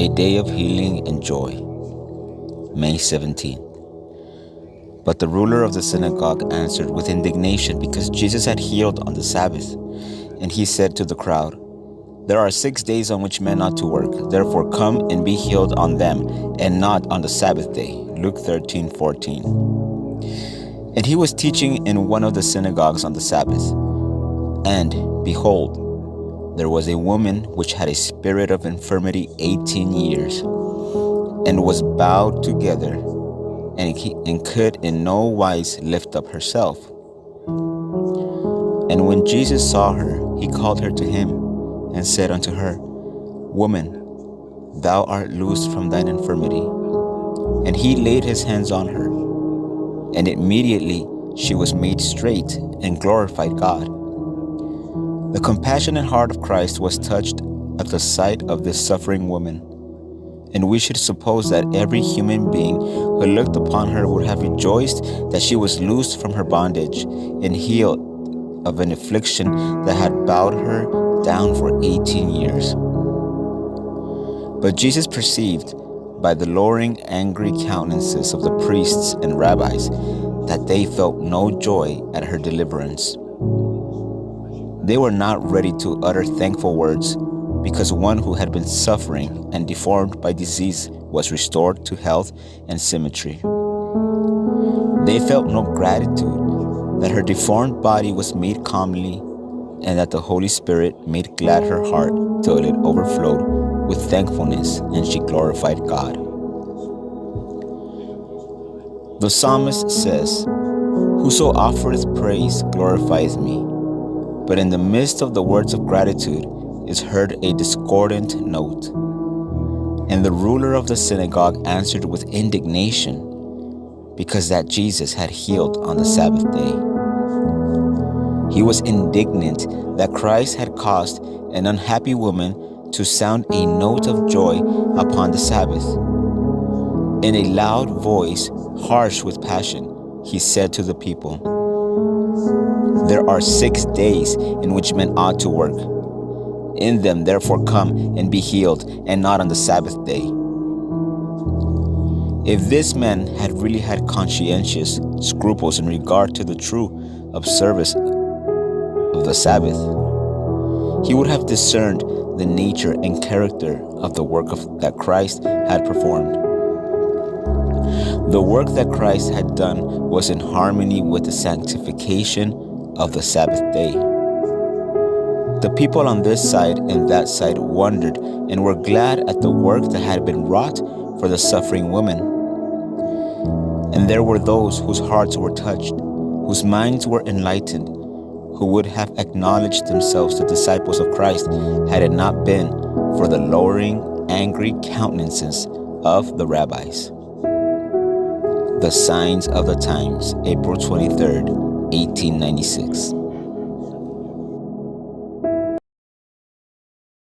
A day of healing and joy. May 17. But the ruler of the synagogue answered with indignation because Jesus had healed on the Sabbath. And he said to the crowd, "There are 6 days on which men ought to work. Therefore come and be healed on them, and not on the Sabbath day." Luke 13:14. And he was teaching in one of the synagogues on the Sabbath. And, behold, there was a woman which had a spirit of infirmity 18 years, and was bowed together, and could in no wise lift up herself. And when Jesus saw her, he called her to him, and said unto her, "Woman, thou art loosed from thine infirmity." And he laid his hands on her, and immediately she was made straight, and glorified God. The compassionate heart of Christ was touched at the sight of this suffering woman, and we should suppose that every human being who looked upon her would have rejoiced that she was loosed from her bondage and healed of an affliction that had bowed her down for 18 years. But Jesus perceived by the lowering, angry countenances of the priests and rabbis that they felt no joy at her deliverance. They were not ready to utter thankful words because one who had been suffering and deformed by disease was restored to health and symmetry. They felt no gratitude that her deformed body was made comely, and that the Holy Spirit made glad her heart till it overflowed with thankfulness, and she glorified God. The psalmist says, "Whoso offereth praise glorifieth me." But in the midst of the words of gratitude is heard a discordant note. And the ruler of the synagogue answered with indignation because that Jesus had healed on the Sabbath day. He was indignant that Christ had caused an unhappy woman to sound a note of joy upon the Sabbath. In a loud voice, harsh with passion, he said to the people, "There are 6 days in which men ought to work. In them therefore come and be healed, and not on the Sabbath day." If this man had really had conscientious scruples in regard to the true observance of the Sabbath, he would have discerned the nature and character of the work that Christ had performed. The work that Christ had done was in harmony with the sanctification of the Sabbath day. The people on this side and that side wondered and were glad at the work that had been wrought for the suffering woman. And there were those whose hearts were touched, whose minds were enlightened, who would have acknowledged themselves the disciples of Christ had it not been for the lowering, angry countenances of the rabbis. The Signs of the Times, April 23rd, 1896.